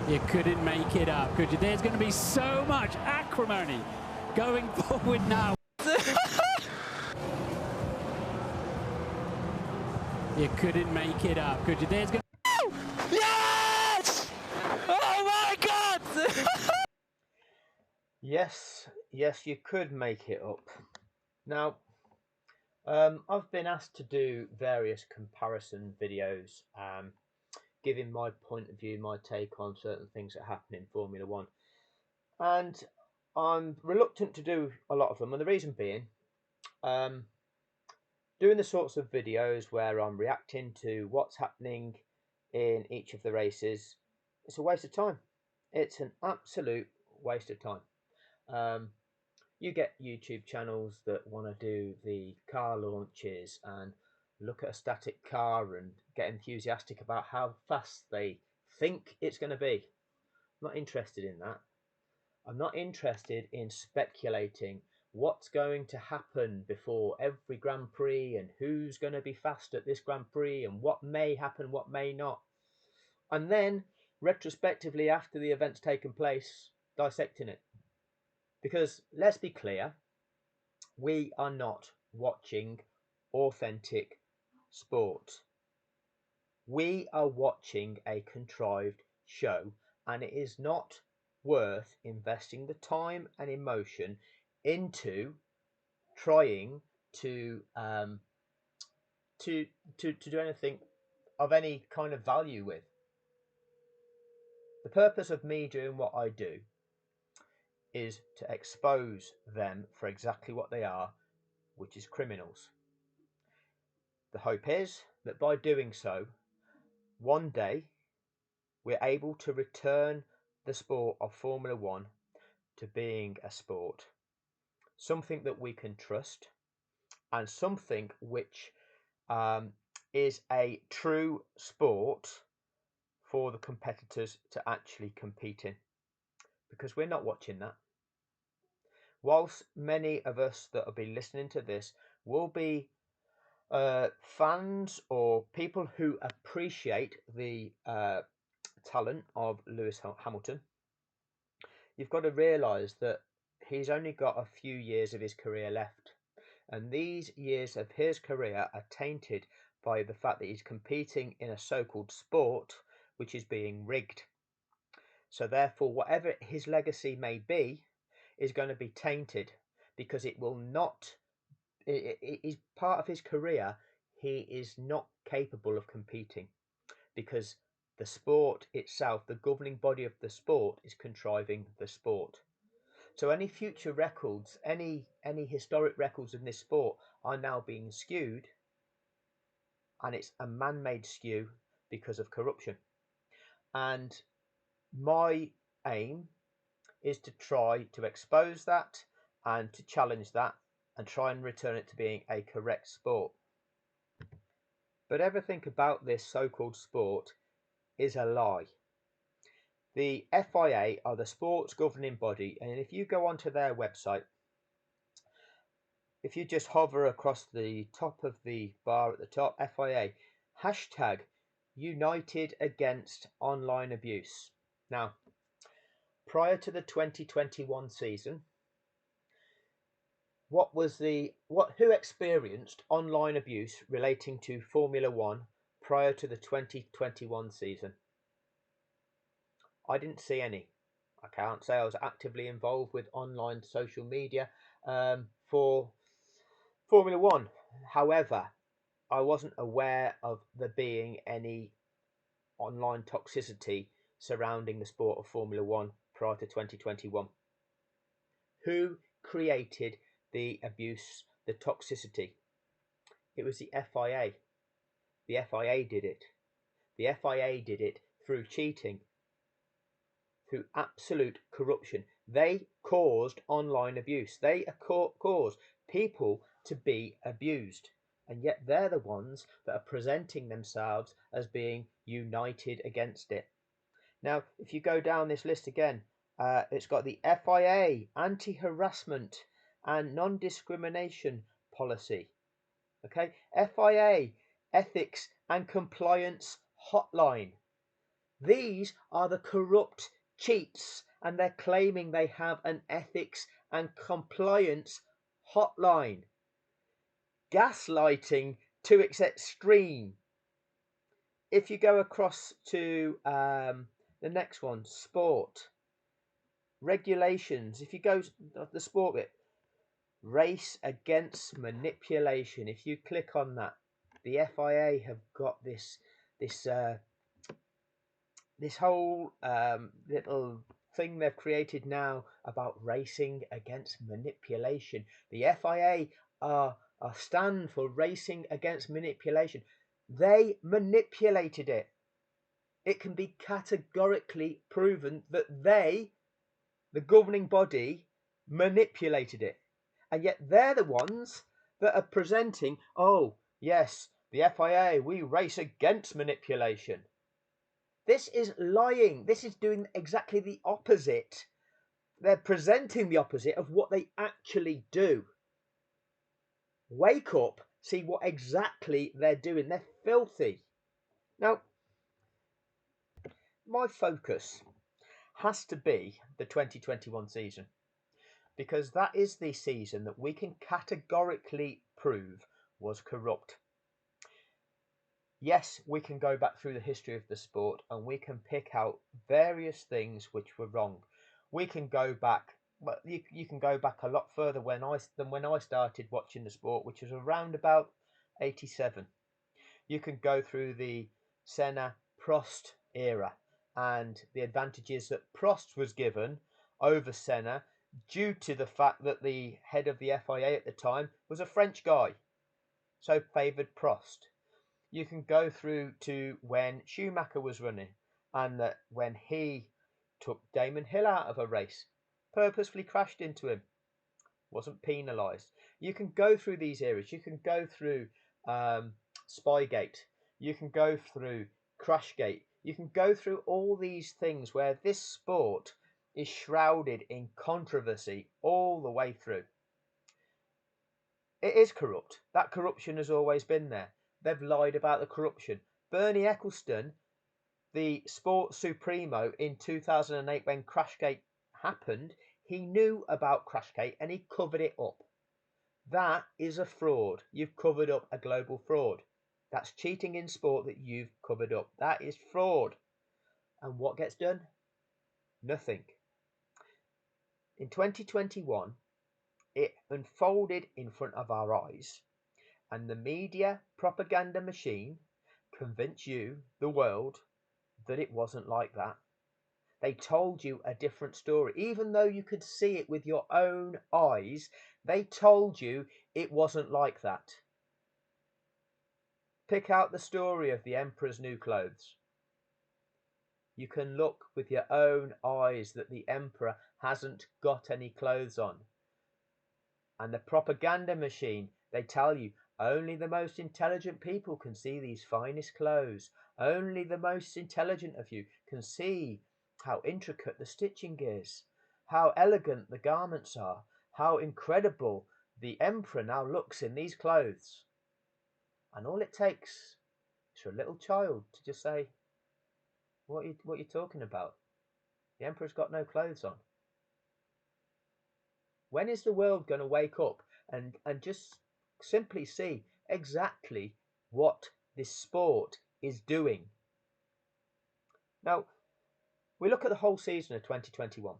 You couldn't make it up, could you? There's going to be so much acrimony going forward now. You couldn't make it up, could you? There's going to... Yes! Oh my God! Yes, you could make it up. Now, I've been asked to do various comparison videos, giving my point of view, my take on certain things that happen in Formula One. And I'm reluctant to do a lot of them, and the reason being, doing the sorts of videos where I'm reacting to what's happening in each of the races, it's a waste of time. It's an absolute waste of time. You get YouTube channels that want to do the car launches and look at a static car and get enthusiastic about how fast they think it's going to be. I'm not interested in that. I'm not interested in speculating what's going to happen before every Grand Prix and who's going to be fast at this Grand Prix and what may happen, what may not. And then, retrospectively, after the event's taken place, dissecting it. Because, let's be clear, we are not watching authentic sport. We are watching a contrived show, and it is not worth investing the time and emotion into trying to do anything of any kind of value with. The purpose of me doing what I do is to expose them for exactly what they are, which is criminals. The hope is that by doing so, one day we're able to return the sport of Formula One to being a sport, something that we can trust, and something which is a true sport for the competitors to actually compete in, because we're not watching that. Whilst many of us that will be listening to this will be fans or people who appreciate the talent of Lewis Hamilton, you've got to realise that he's only got a few years of his career left, and these years of his career are tainted by the fact that he's competing in a so-called sport which is being rigged. So therefore, whatever his legacy may be is going to be tainted, because it will not, it is part of his career. He is not capable of competing because the sport itself, the governing body of the sport, is contriving the sport. So any future records, any historic records in this sport are now being skewed, and it's a man-made skew because of corruption. And my aim is to try to expose that and to challenge that and try and return it to being a correct sport. But everything about this so-called sport is a lie. The FIA are the sports governing body, and if you go onto their website, if you just hover across the top of the bar at the top, FIA, hashtag United Against Online Abuse. Now, prior to the 2021 season, who experienced online abuse relating to Formula One prior to the 2021 season? I didn't see any. I can't say I was actively involved with online social media for Formula One. However, I wasn't aware of there being any online toxicity surrounding the sport of Formula One prior to 2021. Who created the abuse, the toxicity? It was the FIA. The FIA did it. The FIA did it through cheating, through absolute corruption. They caused online abuse. They caused people to be abused. And yet they're the ones that are presenting themselves as being united against it. Now, if you go down this list again, it's got the FIA, anti-harassment and non-discrimination policy. Okay, FIA, ethics and compliance hotline. These are the corrupt cheats, and they're claiming they have an ethics and compliance hotline. Gaslighting to its extreme. If you go across to the next one, sport, regulations. If you go to the sport bit, race against manipulation. If you click on that, the FIA have got this this whole little thing they've created now about racing against manipulation. The FIA are stand for racing against manipulation. They manipulated it. It can be categorically proven that they, the governing body, manipulated it. And yet they're the ones that are presenting, oh, yes, the FIA, we race against manipulation. This is lying. This is doing exactly the opposite. They're presenting the opposite of what they actually do. Wake up, see what exactly they're doing. They're filthy. Now, my focus has to be the 2021 season, because that is the season that we can categorically prove was corrupt. Yes, we can go back through the history of the sport and we can pick out various things which were wrong. We can go back, but you can go back a lot further than when I started watching the sport, which was around about 87. You can go through the Senna Prost era and the advantages that Prost was given over Senna due to the fact that the head of the FIA at the time was a French guy, so favoured Prost. You can go through to when Schumacher was running and that when he took Damon Hill out of a race, purposefully crashed into him, wasn't penalised. You can go through these eras. You can go through Spygate. You can go through Crashgate. You can go through all these things where this sport is shrouded in controversy all the way through. It is corrupt. That corruption has always been there. They've lied about the corruption. Bernie Ecclestone, the sports supremo in 2008 when Crashgate happened, he knew about Crashgate and he covered it up. That is a fraud. You've covered up a global fraud. That's cheating in sport that you've covered up. That is fraud. And what gets done? Nothing. In 2021, it unfolded in front of our eyes, and the media propaganda machine convinced you, the world, that it wasn't like that. They told you a different story. Even though you could see it with your own eyes, they told you it wasn't like that. Pick out the story of the Emperor's new clothes. You can look with your own eyes that the Emperor hasn't got any clothes on. And the propaganda machine, they tell you only the most intelligent people can see these finest clothes. Only the most intelligent of you can see how intricate the stitching is, how elegant the garments are, how incredible the Emperor now looks in these clothes. And all it takes is for a little child to just say, what are you talking about? The Emperor's got no clothes on. When is the world going to wake up and just simply see exactly what this sport is doing? Now, we look at the whole season of 2021.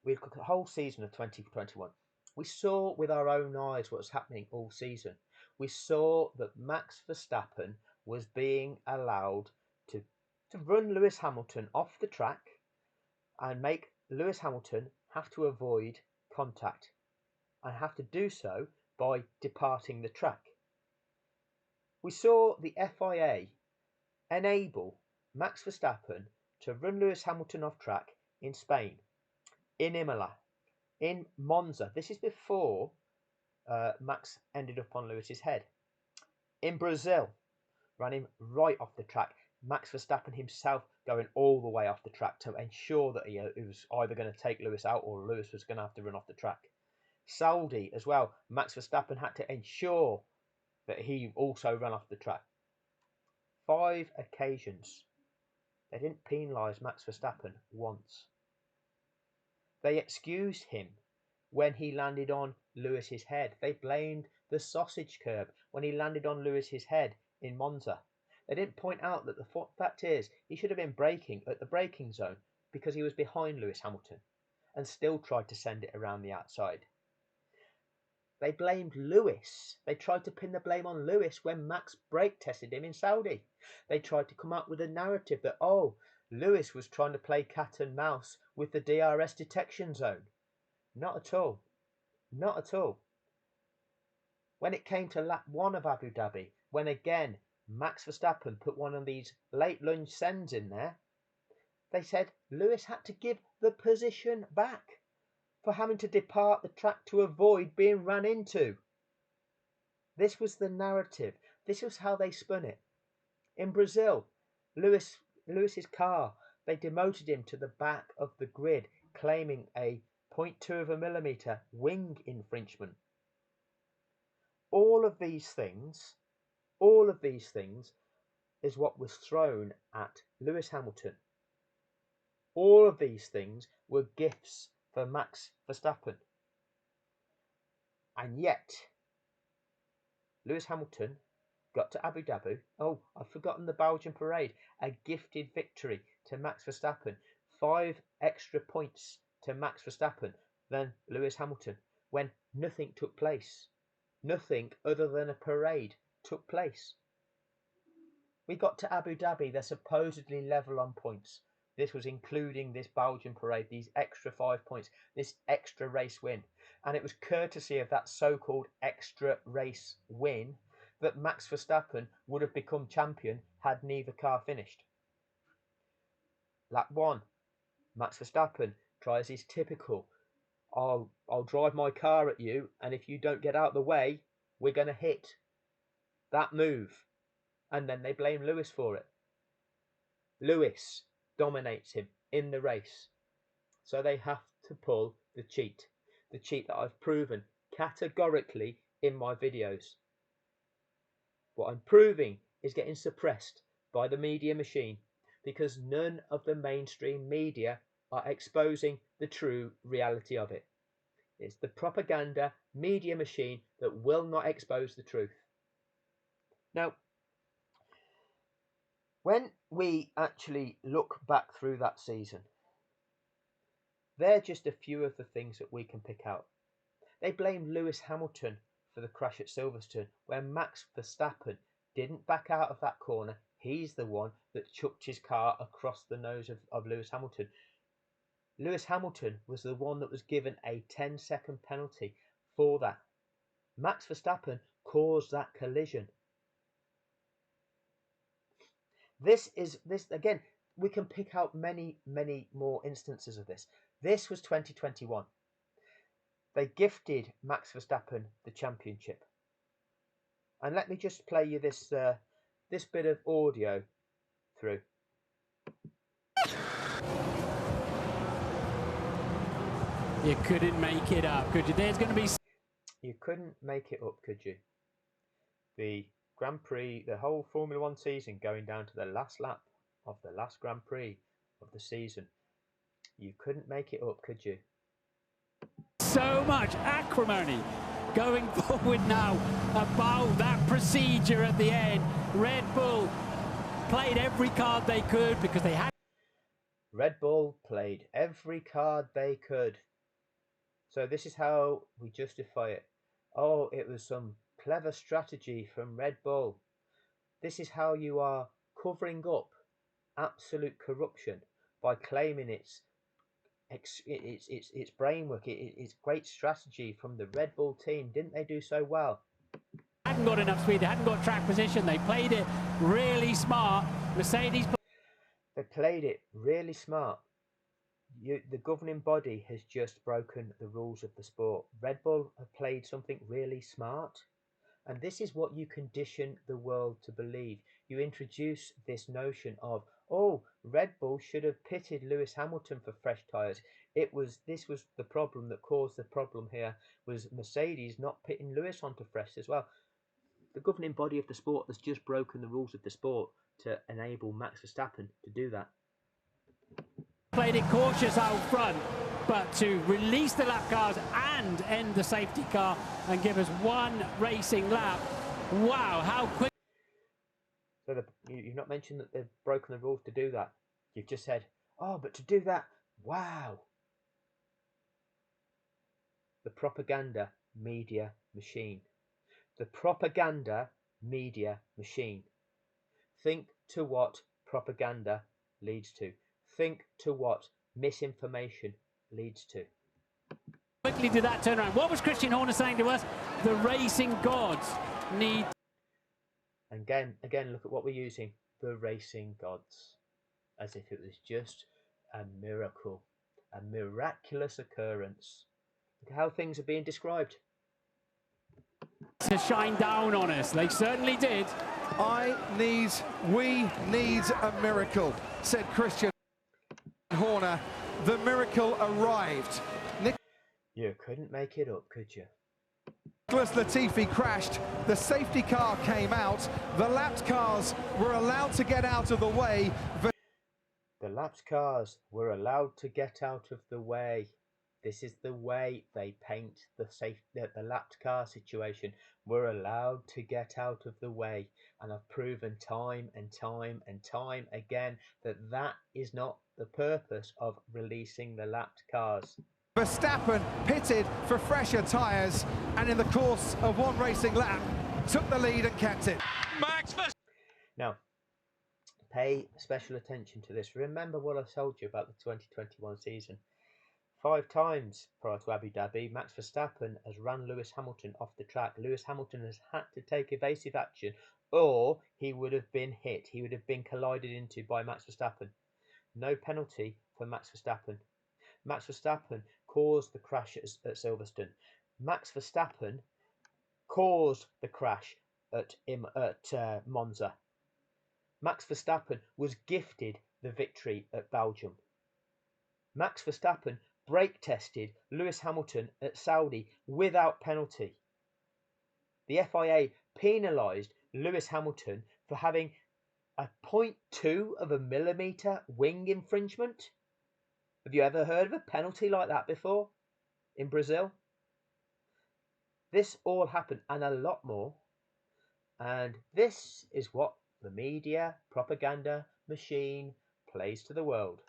We look at the whole season of 2021. We saw with our own eyes what was happening all season. We saw that Max Verstappen was being allowed to run Lewis Hamilton off the track and make Lewis Hamilton have to avoid contact and have to do so by departing the track. We saw the FIA enable Max Verstappen to run Lewis Hamilton off track in Spain, in Imola, in Monza. This is before Max ended up on Lewis's head. In Brazil, ran him right off the track. Max Verstappen himself going all the way off the track to ensure that he was either going to take Lewis out or Lewis was going to have to run off the track. Saudi as well, Max Verstappen had to ensure that he also ran off the track. 5 occasions They didn't penalise Max Verstappen once. They excused him when he landed on Lewis's head. They blamed the sausage curb when he landed on Lewis's head in Monza. They didn't point out that the fact is he should have been braking at the braking zone because he was behind Lewis Hamilton and still tried to send it around the outside. They blamed Lewis. They tried to pin the blame on Lewis when Max brake tested him in Saudi. They tried to come up with a narrative that, oh, Lewis was trying to play cat and mouse with the DRS detection zone. Not at all. Not at all. When it came to lap 1 of Abu Dhabi, when again Max Verstappen put one of these late lunge sends in there, they said Lewis had to give the position back for having to depart the track to avoid being ran into. This was the narrative. This was how they spun it. In Brazil, Lewis's car, they demoted him to the back of the grid, claiming a 0.2 of a millimeter wing infringement. All of these things is what was thrown at Lewis Hamilton. All of these things were gifts for Max Verstappen. And yet, Lewis Hamilton got to Abu Dhabi. Oh, I've forgotten the Belgian parade. A gifted victory to Max Verstappen. 5 extra points to Max Verstappen than Lewis Hamilton when nothing took place. Nothing other than a parade took place. We got to Abu Dhabi, they're supposedly level on points. This was including this Belgian parade, these extra 5 points, this extra race win. And it was courtesy of that so-called extra race win that Max Verstappen would have become champion had neither car finished. Lap 1, Max Verstappen tries his typical, I'll drive my car at you, and if you don't get out of the way, we're going to hit. That move. And then they blame Lewis for it. Lewis dominates him in the race. So they have to pull the cheat that I've proven categorically in my videos. What I'm proving is getting suppressed by the media machine because none of the mainstream media are exposing the true reality of it. It's the propaganda media machine that will not expose the truth. Now, when we actually look back through that season, they're just a few of the things that we can pick out. They blame Lewis Hamilton for the crash at Silverstone, where Max Verstappen didn't back out of that corner. He's the one that chucked his car across the nose of Lewis Hamilton. Lewis Hamilton was the one that was given a 10-second penalty for that. Max Verstappen caused that collision. This again, we can pick out many more instances of this. This was 2021. They gifted Max Verstappen the championship. And let me just play you this bit of audio through. You couldn't make it up, could you? There's going to be... You couldn't make it up, could you? The Grand Prix, the whole Formula One season going down to the last lap of the last Grand Prix of the season. You couldn't make it up, could you? So much acrimony going forward now about that procedure at the end. Red Bull played every card they could because they had... Red Bull played every card they could. So this is how we justify it. Oh, it was some clever strategy from Red Bull. This is how you are covering up absolute corruption by claiming it's brainwork, it's great strategy from the Red Bull team. Didn't they do so well? Hadn't got enough speed, they hadn't got track position, they played it really smart. Mercedes... They played it really smart. The governing body has just broken the rules of the sport. Red Bull have played something really smart. And this is what you condition the world to believe. You introduce this notion of, oh, Red Bull should have pitted Lewis Hamilton for fresh tyres. This was the problem that caused the problem here, was Mercedes not pitting Lewis onto fresh as well. The governing body of the sport has just broken the rules of the sport to enable Max Verstappen to do that. Played it cautious out front, but to release the lap cars and end the safety car and give us one racing lap. Wow, how quick. So you've not mentioned that they've broken the rules to do that. You've just said, oh, but to do that, wow. The propaganda media machine. The propaganda media machine. Think to what propaganda leads to. Think to what misinformation leads to. Quickly did that turn around. What was Christian Horner saying to us? The racing gods need. And again, look at what we're using. The racing gods. As if it was just a miracle. A miraculous occurrence. Look at how things are being described. To shine down on us. They certainly did. We need a miracle, said Christian Horner. The miracle arrived. You couldn't make it up, could you? Nicholas Latifi crashed. The safety car came out. The lapped cars were allowed to get out of the way. The lapped cars were allowed to get out of the way. This is the way they paint the lapped car situation. We're allowed to get out of the way. And I've proven time and time and time again that that is not the purpose of releasing the lapped cars. Verstappen pitted for fresher tyres and in the course of one racing lap took the lead and kept it. Now, pay special attention to this. Remember what I told you about the 2021 season. 5 times prior to Abu Dhabi, Max Verstappen has ran Lewis Hamilton off the track. Lewis Hamilton has had to take evasive action or he would have been hit. He would have been collided into by Max Verstappen. No penalty for Max Verstappen. Max Verstappen caused the crash at Silverstone. Max Verstappen caused the crash at Monza. Max Verstappen was gifted the victory at Belgium. Max Verstappen brake tested Lewis Hamilton at Saudi without penalty. The FIA penalised Lewis Hamilton for having a 0.2 of a millimetre wing infringement. Have you ever heard of a penalty like that before in Brazil? This all happened and a lot more. And this is what the media propaganda machine plays to the world.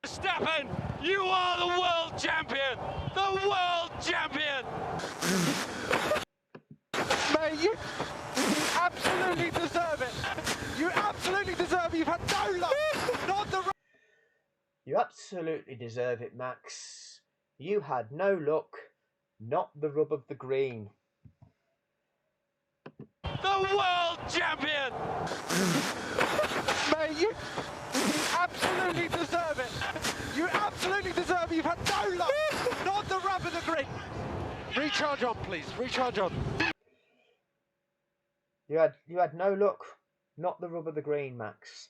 Verstappen, you are the world champion! The world champion! Mate, you absolutely deserve it. You absolutely deserve it. You've had no luck. Not the. You absolutely deserve it, Max. You had no luck, not the rub of the green. The world champion! Mate, you absolutely deserve it. You absolutely deserve it. You've had no luck. Not the rub of the green. Recharge on, please. Recharge on. You had no luck, not the rub of the green, Max.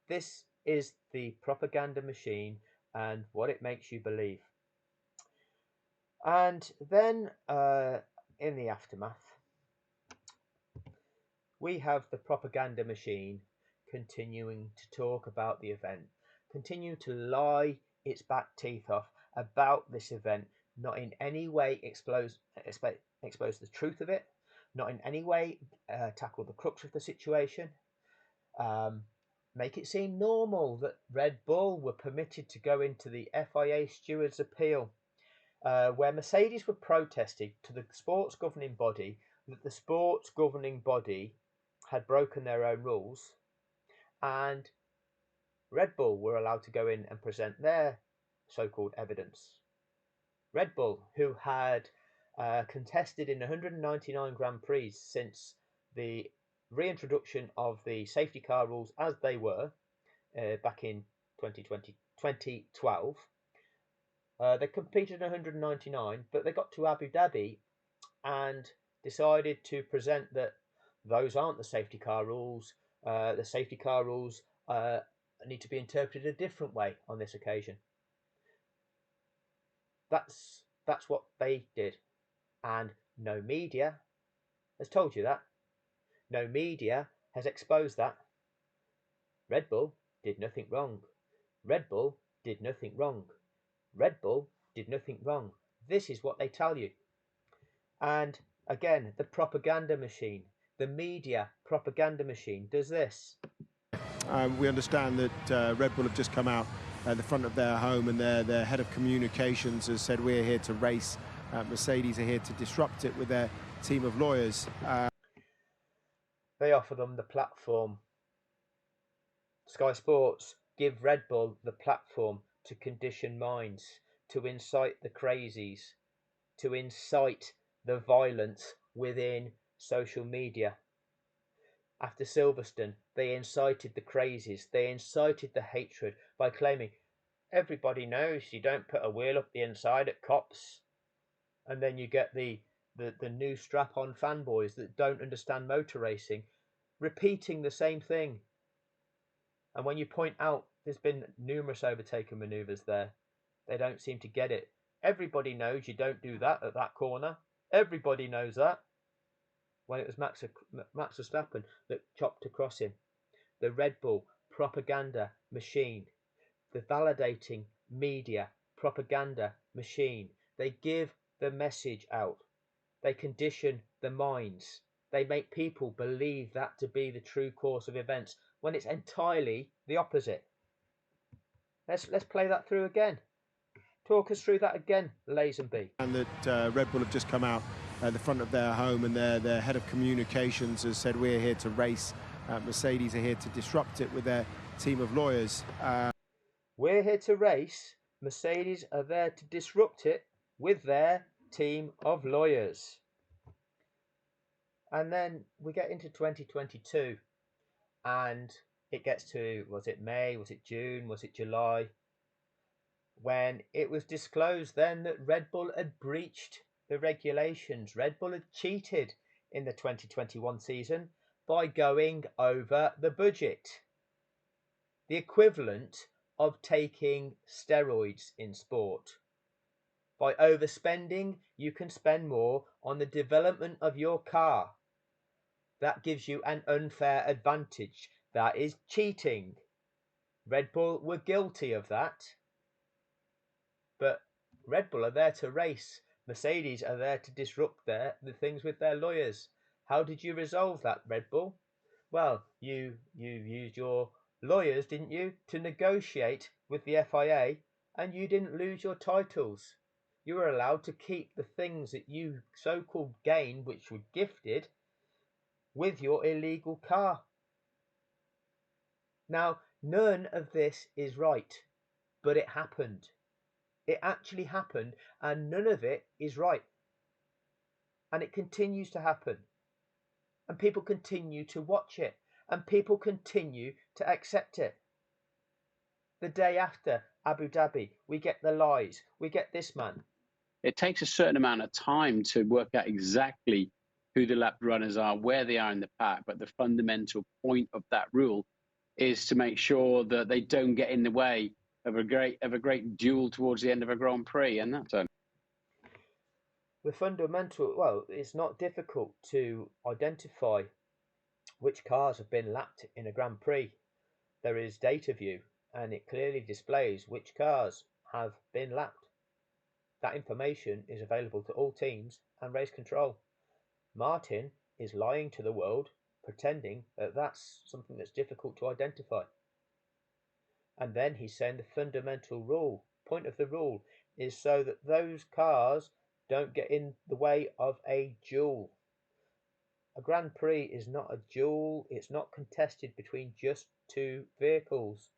This is the propaganda machine and what it makes you believe. And then in the aftermath, we have the propaganda machine continuing to talk about the event, continue to lie its back teeth off about this event, not in any way expose the truth of it, not in any way tackle the crux of the situation, make it seem normal that Red Bull were permitted to go into the FIA stewards appeal, where Mercedes were protesting to the sports governing body that the sports governing body had broken their own rules, and Red Bull were allowed to go in and present their so-called evidence. Red Bull, who had contested in 199 Grand Prix since the reintroduction of the safety car rules as they were back in 2012. They competed in 199, but they got to Abu Dhabi and decided to present that those aren't the safety car rules. The safety car rules need to be interpreted a different way on this occasion. That's what they did, and no media has told you that. No media has exposed that. Red Bull did nothing wrong. Red Bull did nothing wrong. Red Bull did nothing wrong. This is what they tell you. And again, the propaganda machine, the media propaganda machine does this. We understand that Red Bull have just come out at the front of their home, and their head of communications has said, we're here to race. Mercedes are here to disrupt it with their team of lawyers. They offer them the platform. Sky Sports give Red Bull the platform to condition minds, to incite the crazies, to incite the violence within social media. After Silverstone, they incited the crazies, they incited the hatred by claiming everybody knows you don't put a wheel up the inside at cops. And then you get the new strap-on fanboys that don't understand motor racing repeating the same thing. And when you point out there's been numerous overtaken manoeuvres there, they don't seem to get it. Everybody knows you don't do that at that corner. Everybody knows that. When it was Max Verstappen that chopped across him. The Red Bull propaganda machine, the validating media propaganda machine. They give the message out. They condition the minds. They make people believe that to be the true course of events when it's entirely the opposite. Let's play that through again. Talk us through that again, Lazenby. And that Red Bull have just come out at the front of their home, and their head of communications has said, we're here to race. Mercedes are here to disrupt it with their team of lawyers. We're here to race. Mercedes are there to disrupt it with their team of lawyers. And then we get into 2022 and it gets to, was it May, was it June, was it July, when it was disclosed then that Red Bull had breached the regulations. Red Bull had cheated in the 2021 season by going over the budget. The equivalent of taking steroids in sport. By overspending, you can spend more on the development of your car. That gives you an unfair advantage. That is cheating. Red Bull were guilty of that. But Red Bull are there to race. Mercedes are there to disrupt the things with their lawyers. How did you resolve that, Red Bull? Well, you used your lawyers, didn't you, to negotiate with the FIA, and you didn't lose your titles. You were allowed to keep the things that you so-called gained, which were gifted, with your illegal car. Now, none of this is right, but it happened. It actually happened, and none of it is right. And it continues to happen. And people continue to watch it, and people continue to accept it. The day after Abu Dhabi, we get the lies, we get this man. It takes a certain amount of time to work out exactly who the lap runners are, where they are in the pack, but the fundamental point of that rule is to make sure that they don't get in the way of a great duel towards the end of a Grand Prix, and that's it. The fundamental, well, it's not difficult to identify which cars have been lapped in a Grand Prix. There is data view, and it clearly displays which cars have been lapped. That information is available to all teams and race control. Martin is lying to the world, pretending that that's something that's difficult to identify. And then he's saying the fundamental rule, point of the rule, is so that those cars don't get in the way of a duel. A Grand Prix is not a duel, it's not contested between just two vehicles.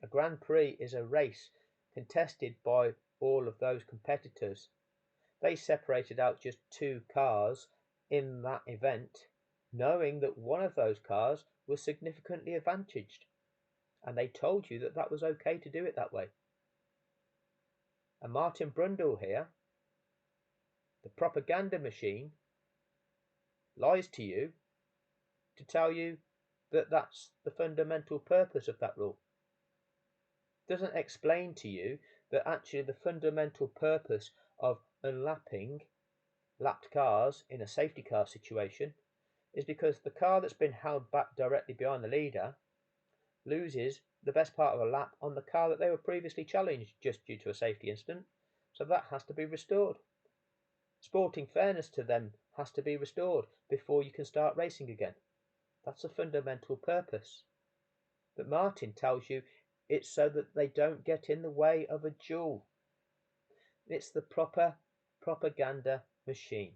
A Grand Prix is a race contested by all of those competitors. They separated out just two cars in that event, knowing that one of those cars was significantly advantaged. And they told you that that was okay to do it that way. And Martin Brundle here, the propaganda machine, lies to you to tell you that that's the fundamental purpose of that rule. Doesn't explain to you that actually the fundamental purpose of unlapping lapped cars in a safety car situation is because the car that's been held back directly behind the leader loses the best part of a lap on the car that they were previously challenged just due to a safety incident. So that has to be restored. Sporting fairness to them has to be restored before you can start racing again. That's a fundamental purpose. But Martin tells you it's so that they don't get in the way of a duel. It's the proper propaganda machine.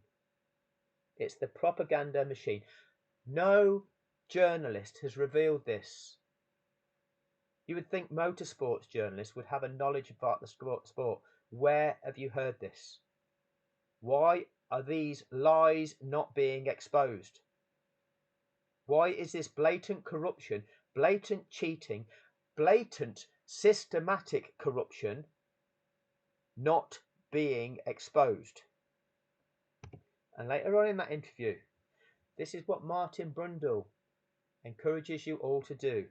It's the propaganda machine. No journalist has revealed this. You would think motorsports journalists would have a knowledge about the sport. Where have you heard this? Why are these lies not being exposed? Why is this blatant corruption, blatant cheating, blatant systematic corruption not being exposed? And later on in that interview, this is what Martin Brundle encourages you all to do.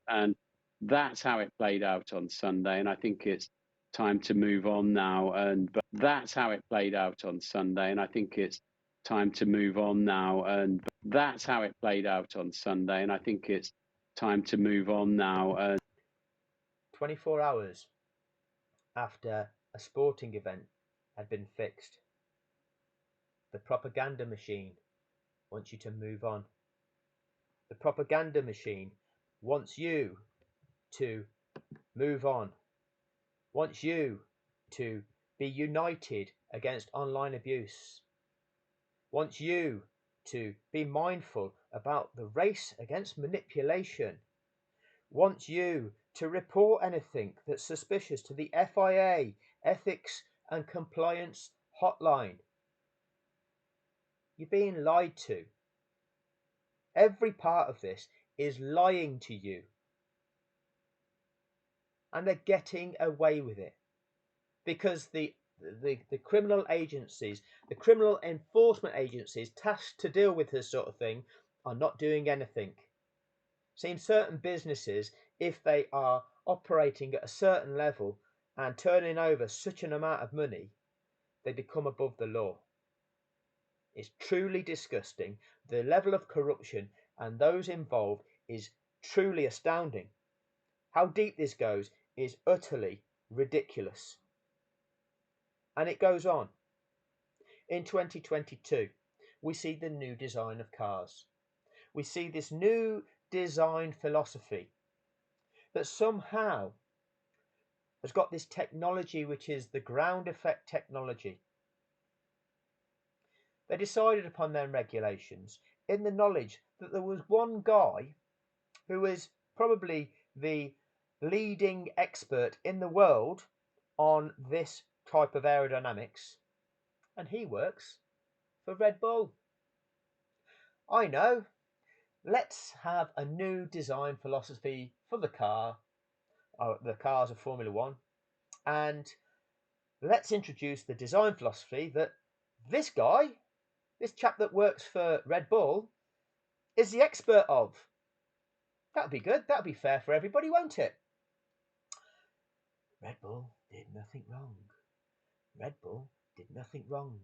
And that's how it played out on Sunday. And I think it's time to move on now. But that's how it played out on Sunday. And I think it's time to move on now. And that's how it played out on Sunday. And I think it's time to move on now. 24 hours after a sporting event had been fixed, the propaganda machine wants you to move on. The propaganda machine wants you to move on, wants you to be united against online abuse, wants you to be mindful about the race against manipulation, wants you to report anything that's suspicious to the FIA Ethics and Compliance Hotline. You're being lied to. Every part of this is lying to you. And they're getting away with it because the criminal agencies, the criminal enforcement agencies tasked to deal with this sort of thing are not doing anything. Seems certain businesses, if they are operating at a certain level and turning over such an amount of money, they become above the law. It's truly disgusting. The level of corruption and those involved is truly astounding. How deep this goes is utterly ridiculous. And it goes on. In 2022, we see the new design of cars. We see this new design philosophy that somehow has got this technology which is the ground effect technology. They decided upon their regulations in the knowledge that there was one guy who was probably the leading expert in the world on this type of aerodynamics, and he works for Red Bull. I know, let's have a new design philosophy for the cars of Formula One, and let's introduce the design philosophy that this guy, this chap that works for Red Bull, is the expert of. That'll be good. That'll be fair for everybody, won't it? Red Bull did nothing wrong. Red Bull did nothing wrong.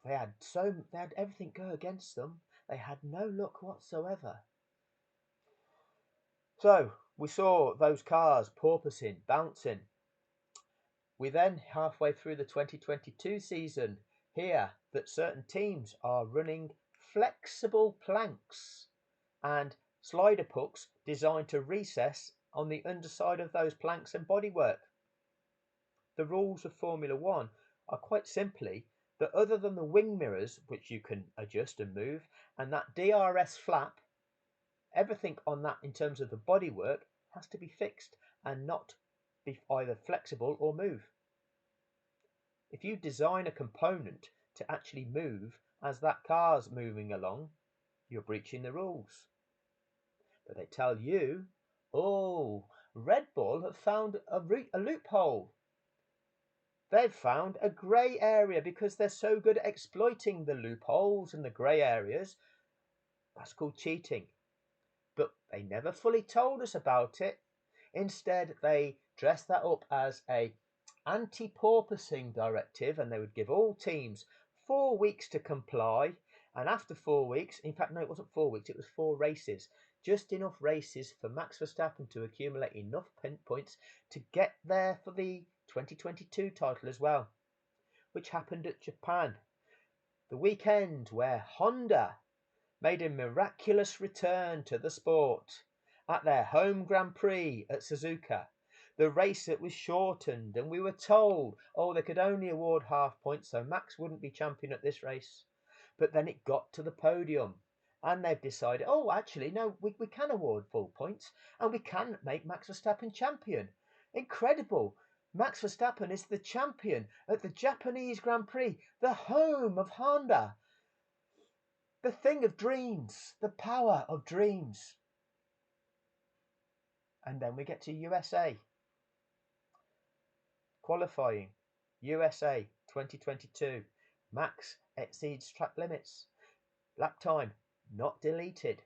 They had everything go against them. They had no luck whatsoever. So we saw those cars porpoising, bouncing. We then, halfway through the 2022 season, hear that certain teams are running flexible planks and slider pucks designed to recess on the underside of those planks and bodywork. The rules of Formula One are quite simply that other than the wing mirrors, which you can adjust and move, and that DRS flap, everything on that in terms of the bodywork has to be fixed and not be either flexible or move. If you design a component to actually move as that car's moving along, you're breaching the rules. But they tell you, oh, Red Bull have found a loophole. They've found a grey area because they're so good at exploiting the loopholes and the grey areas. That's called cheating. But they never fully told us about it. Instead, they dressed that up as a anti-porpoising directive, and they would give all teams 4 weeks to comply. And after 4 weeks, in fact, no, it wasn't 4 weeks, it was 4 races. Just enough races for Max Verstappen to accumulate enough points to get there for the 2022 title as well, which happened at Japan, the weekend where Honda made a miraculous return to the sport at their home Grand Prix at Suzuka. The race that was shortened, and we were told, oh, they could only award half points, so Max wouldn't be champion at this race. But then it got to the podium, and they've decided, oh, actually, no, we can award full points, and we can make Max Verstappen champion. Incredible. Max Verstappen is the champion at the Japanese Grand Prix, the home of Honda. The thing of dreams, the power of dreams. And then we get to USA. Qualifying, USA 2022. Max exceeds track limits. Lap time not deleted.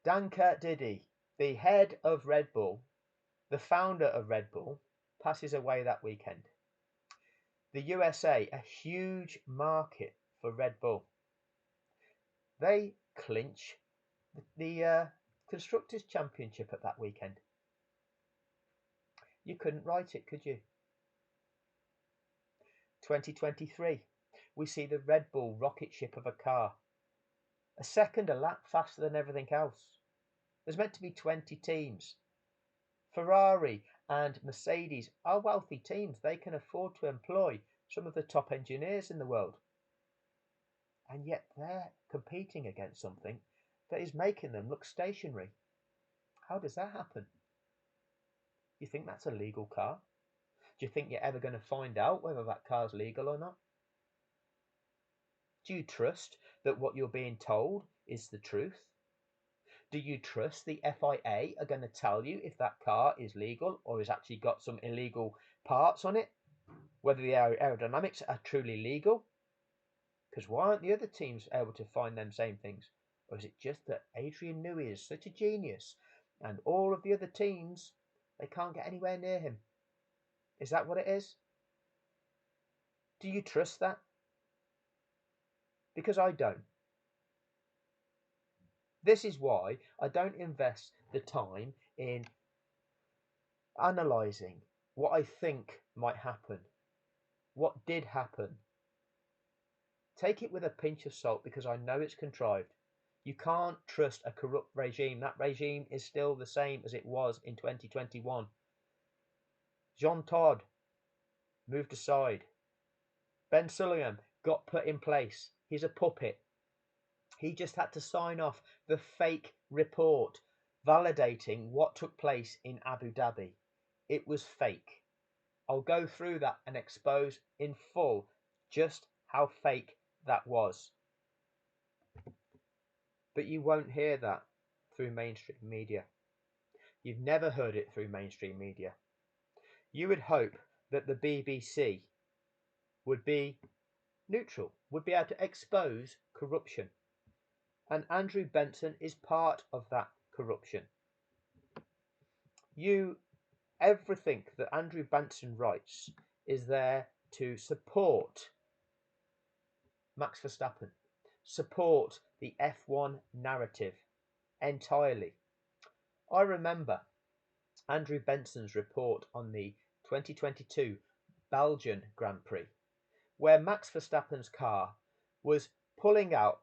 Danka Didi, the head of Red Bull, the founder of Red Bull, passes away that weekend. The USA, a huge market for Red Bull. They clinch the Constructors' Championship at that weekend. You couldn't write it, could you? 2023, we see the Red Bull rocket ship of a car. A second a lap faster than everything else. There's meant to be 20 teams. Ferrari and Mercedes are wealthy teams. They can afford to employ some of the top engineers in the world. And yet they're competing against something that is making them look stationary. How does that happen? You think that's a legal car? Do you think you're ever going to find out whether that car's legal or not? Do you trust that what you're being told is the truth? Do you trust the FIA are going to tell you if that car is legal or has actually got some illegal parts on it? Whether the aerodynamics are truly legal? Because why aren't the other teams able to find them same things? Or is it just that Adrian Newey is such a genius and all of the other teams, they can't get anywhere near him? Is that what it is? Do you trust that? Because I don't. This is why I don't invest the time in analysing what I think might happen, what did happen. Take it with a pinch of salt because I know it's contrived. You can't trust a corrupt regime. That regime is still the same as it was in 2021. Jean Todt moved aside. Benson got put in place. He's a puppet. He just had to sign off the fake report validating what took place in Abu Dhabi. It was fake. I'll go through that and expose in full just how fake that was. But you won't hear that through mainstream media. You've never heard it through mainstream media. You would hope that the BBC would be neutral, would be able to expose corruption. And Andrew Benson is part of that corruption. Everything that Andrew Benson writes is there to support Max Verstappen, support the F1 narrative entirely. I remember Andrew Benson's report on the 2022 Belgian Grand Prix, where Max Verstappen's car was pulling out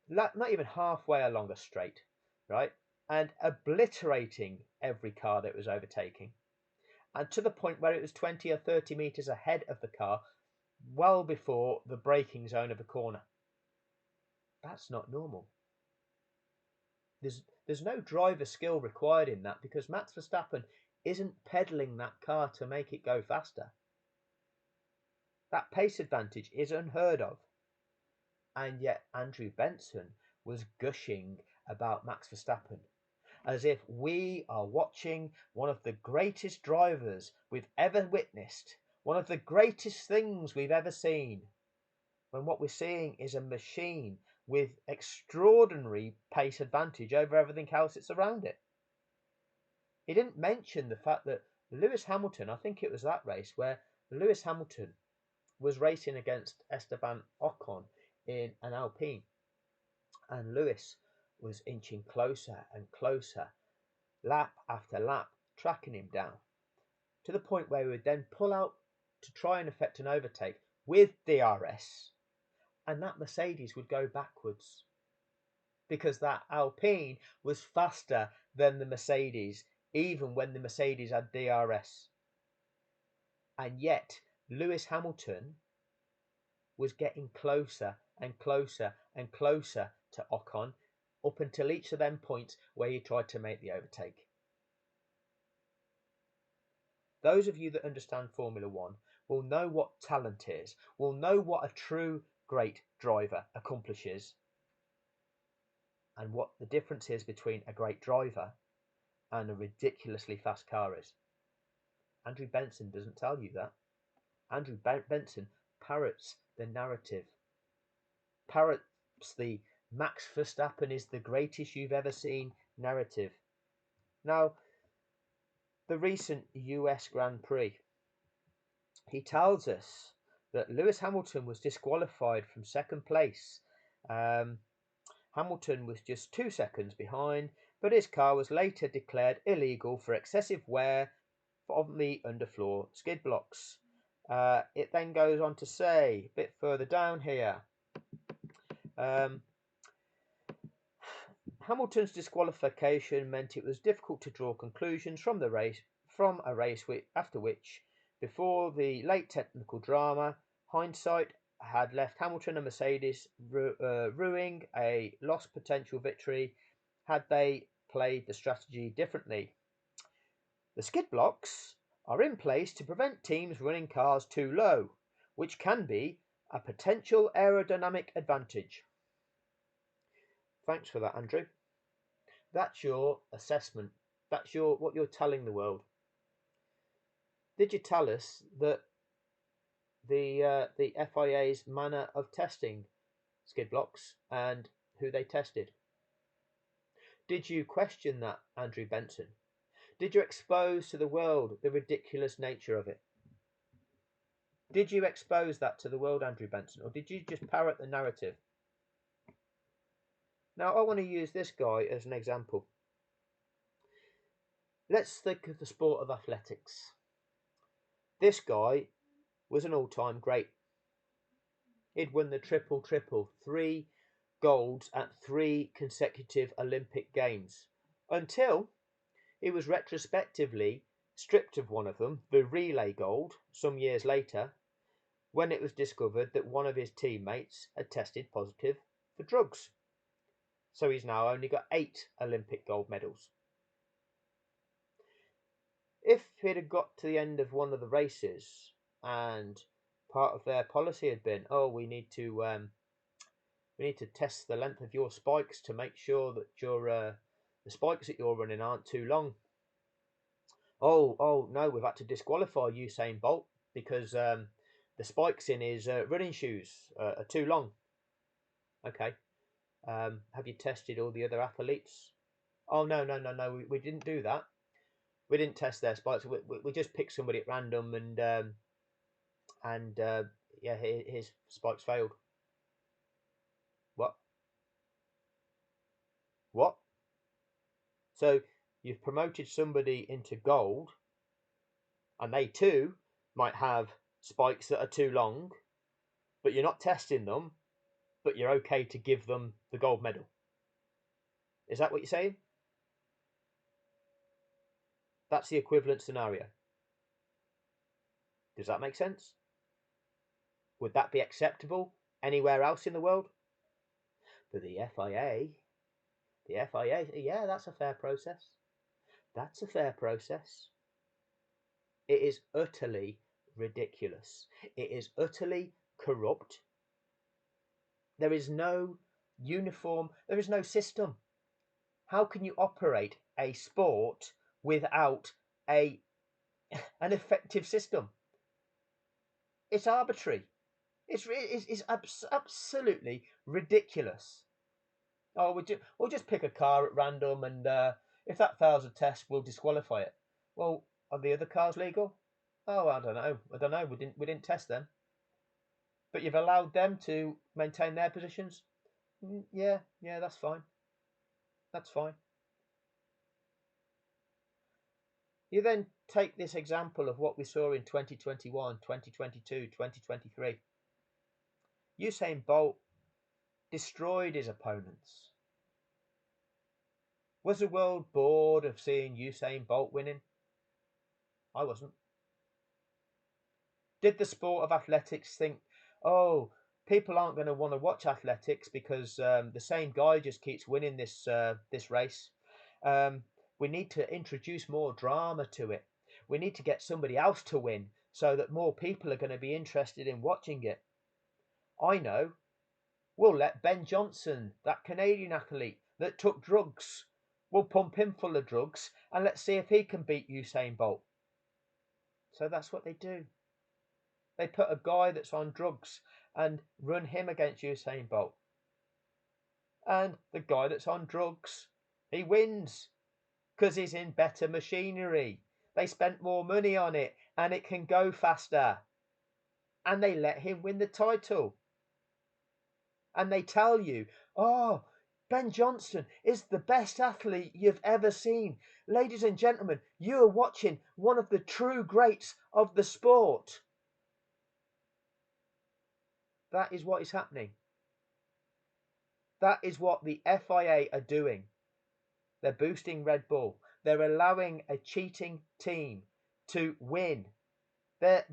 not even halfway along a straight, right, and obliterating every car that it was overtaking, and to the point where it was 20 or 30 metres ahead of the car, well before the braking zone of a corner. That's not normal. There's no driver skill required in that because Max Verstappen isn't pedaling that car to make it go faster. That pace advantage is unheard of. And yet Andrew Benson was gushing about Max Verstappen as if we are watching one of the greatest drivers we've ever witnessed, one of the greatest things we've ever seen, when what we're seeing is a machine with extraordinary pace advantage over everything else that's around it. He didn't mention the fact that Lewis Hamilton, I think it was that race where Lewis Hamilton was racing against Esteban Ocon in an Alpine, and Lewis was inching closer and closer, lap after lap, tracking him down, to the point where he would then pull out to try and effect an overtake with DRS, and that Mercedes would go backwards because that Alpine was faster than the Mercedes, even when the Mercedes had DRS. And yet, Lewis Hamilton was getting closer and closer and closer to Ocon up until each of them points where he tried to make the overtake. Those of you that understand Formula One will know what talent is, will know what a true great driver accomplishes, and what the difference is between a great driver and a ridiculously fast car is. Andrew Benson doesn't tell you that. Andrew Benson parrots the narrative, parrots the Max Verstappen is the greatest you've ever seen narrative. Now, the recent US Grand Prix, he tells us that Lewis Hamilton was disqualified from second place. Hamilton was just 2 seconds behind, but his car was later declared illegal for excessive wear on the underfloor skid blocks. It then goes on to say, a bit further down here, Hamilton's disqualification meant it was difficult to draw conclusions from a race after which, before the late technical drama, hindsight had left Hamilton and Mercedes ruining a lost potential victory had they played the strategy differently. The skid blocks are in place to prevent teams running cars too low, which can be a potential aerodynamic advantage. Thanks for that, Andrew. That's your assessment. That's what you're telling the world. Did you tell us that the FIA's manner of testing skid blocks and who they tested? Did you question that, Andrew Benson? Did you expose to the world the ridiculous nature of it? Did you expose that to the world, Andrew Benson, or did you just parrot the narrative? Now, I want to use this guy as an example. Let's think of the sport of athletics. This guy was an all-time great. He'd won the triple, 3 golds at 3 consecutive Olympic Games, until he was retrospectively stripped of one of them, the relay gold, some years later, when it was discovered that one of his teammates had tested positive for drugs. So he's now only got 8 Olympic gold medals. If he'd have got to the end of one of the races and part of their policy had been, oh, we need to test the length of your spikes to make sure that the spikes that you're running aren't too long. Oh no, we've had to disqualify Usain Bolt because the spikes in his running shoes are too long. Okay. Have you tested all the other athletes? Oh no, we didn't do that. We didn't test their spikes. We just picked somebody at random, and his spikes failed. What? So you've promoted somebody into gold, and they too might have spikes that are too long, but you're not testing them, but you're okay to give them the gold medal. Is that what you're saying? That's the equivalent scenario. Does that make sense? Would that be acceptable anywhere else in the world? But the FIA, yeah, that's a fair process. That's a fair process. It is utterly ridiculous. It is utterly corrupt. There is no uniform, there is no system. How can you operate a sport without an effective system? It's arbitrary. It's absolutely ridiculous. Oh, we'll just pick a car at random, and if that fails a test, we'll disqualify it. Well, are the other cars legal? Oh, I don't know. We didn't test them. But you've allowed them to maintain their positions. Yeah, that's fine. That's fine. You then take this example of what we saw in 2021, 2022, 2023. Usain Bolt destroyed his opponents. Was the world bored of seeing Usain Bolt winning? I wasn't. Did the sport of athletics think, oh, people aren't going to want to watch athletics because the same guy just keeps winning this race? We need to introduce more drama to it. We need to get somebody else to win so that more people are going to be interested in watching it. I know. We'll let Ben Johnson, that Canadian athlete that took drugs, we'll pump him full of drugs and let's see if he can beat Usain Bolt. So that's what they do. They put a guy that's on drugs and run him against Usain Bolt. And the guy that's on drugs, he wins because he's in better machinery. They spent more money on it and it can go faster. And they let him win the title. And they tell you, oh, Ben Johnson is the best athlete you've ever seen. Ladies and gentlemen, you are watching one of the true greats of the sport. That is what is happening. That is what the FIA are doing. They're boosting Red Bull. They're allowing a cheating team to win. They're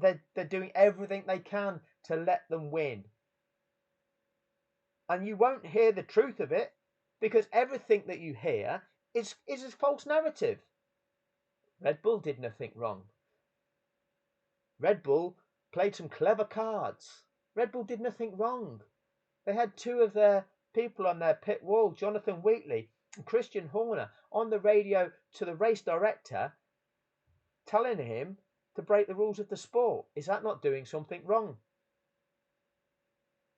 doing everything they can to let them win. And you won't hear the truth of it because everything that you hear is a false narrative. Red Bull did nothing wrong. Red Bull played some clever cards. Red Bull did nothing wrong. They had two of their people on their pit wall, Jonathan Wheatley and Christian Horner, on the radio to the race director, telling him to break the rules of the sport. Is that not doing something wrong?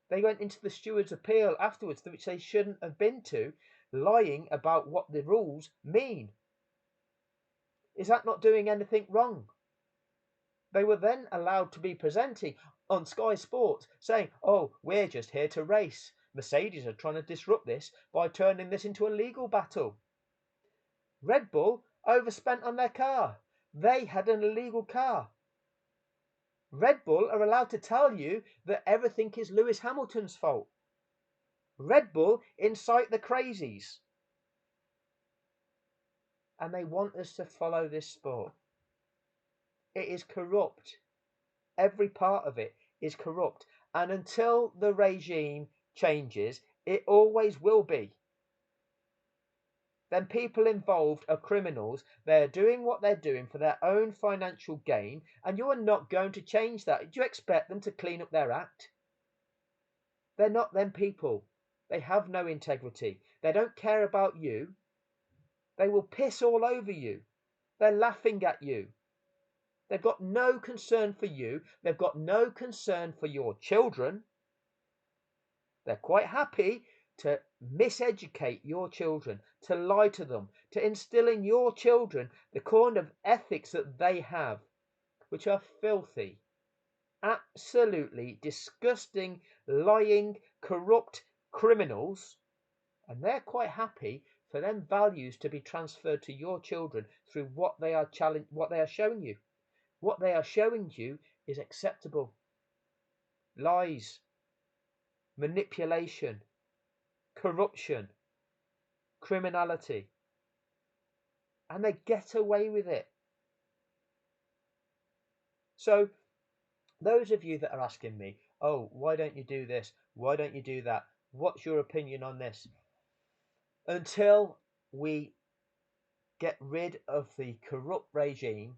They went into the steward's appeal afterwards, which they shouldn't have been to, lying about what the rules mean. Is that not doing anything wrong? They were then allowed to be presenting on Sky Sports saying, oh, we're just here to race. Mercedes are trying to disrupt this by turning this into a legal battle. Red Bull overspent on their car. They had an illegal car. Red Bull are allowed to tell you that everything is Lewis Hamilton's fault. Red Bull incite the crazies. And they want us to follow this sport. It is corrupt. Every part of it is corrupt. And until the regime changes, it always will be. Then people involved are criminals. They're doing what they're doing for their own financial gain, and you are not going to change that. Do you expect them to clean up their act? They're not them people. They have no integrity. They don't care about you. They will piss all over you. They're laughing at you. They've got no concern for you. They've got no concern for your children. They're quite happy to miseducate your children, to lie to them, to instill in your children the kind of ethics that they have, which are filthy, absolutely disgusting, lying, corrupt criminals. And they're quite happy for them values to be transferred to your children through what they are showing you. What they are showing you is acceptable. Lies, manipulation, corruption, criminality. And they get away with it. So those of you that are asking me, oh, why don't you do this? Why don't you do that? What's your opinion on this? Until we get rid of the corrupt regime,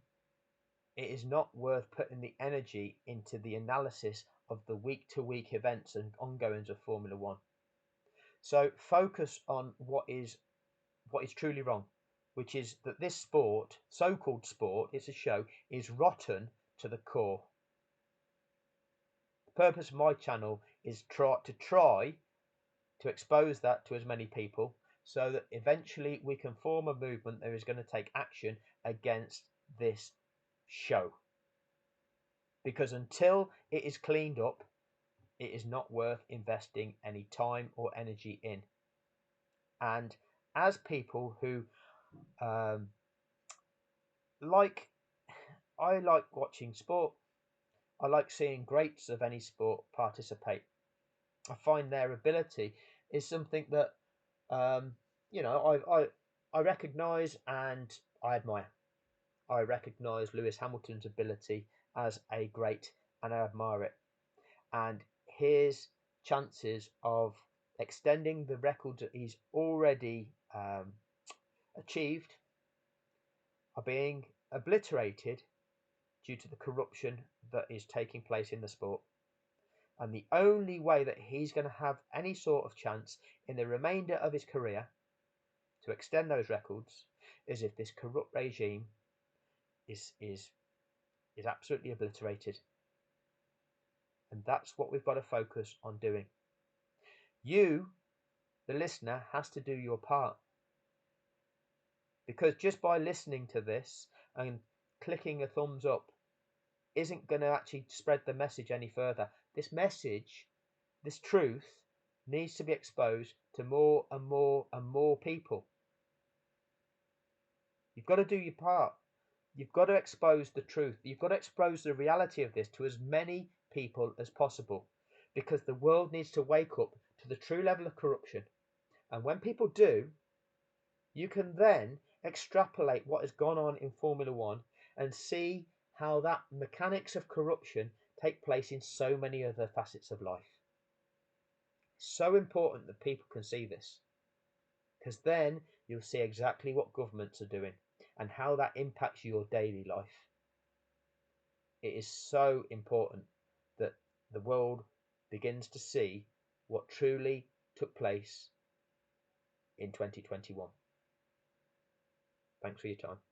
it is not worth putting the energy into the analysis of the week-to-week events and ongoings of Formula One. So focus on what is truly wrong, which is that this sport, so-called sport, it's a show, is rotten to the core. The purpose of my channel is to try to expose that to as many people so that eventually we can form a movement that is going to take action against this show. Because until it is cleaned up, it is not worth investing any time or energy in. And as people who um, like, I like watching sport. I like seeing greats of any sport participate. I find their ability is something that um, I recognise and I admire. I recognise Lewis Hamilton's ability as a great, and I admire it. And his chances of extending the records that he's already achieved are being obliterated due to the corruption that is taking place in the sport. And the only way that he's going to have any sort of chance in the remainder of his career to extend those records is if this corrupt regime is absolutely obliterated. And that's what we've got to focus on doing. You, the listener, has to do your part. Because just by listening to this and clicking a thumbs up isn't going to actually spread the message any further. This message, this truth, needs to be exposed to more and more and more people. You've got to do your part. You've got to expose the truth. You've got to expose the reality of this to as many people as possible, because the world needs to wake up to the true level of corruption. And when people do, you can then extrapolate what has gone on in Formula One and see how that mechanics of corruption take place in so many other facets of life. It's so important that people can see this, because then you'll see exactly what governments are doing and how that impacts your daily life. It is so important that the world begins to see what truly took place in 2021. Thanks for your time.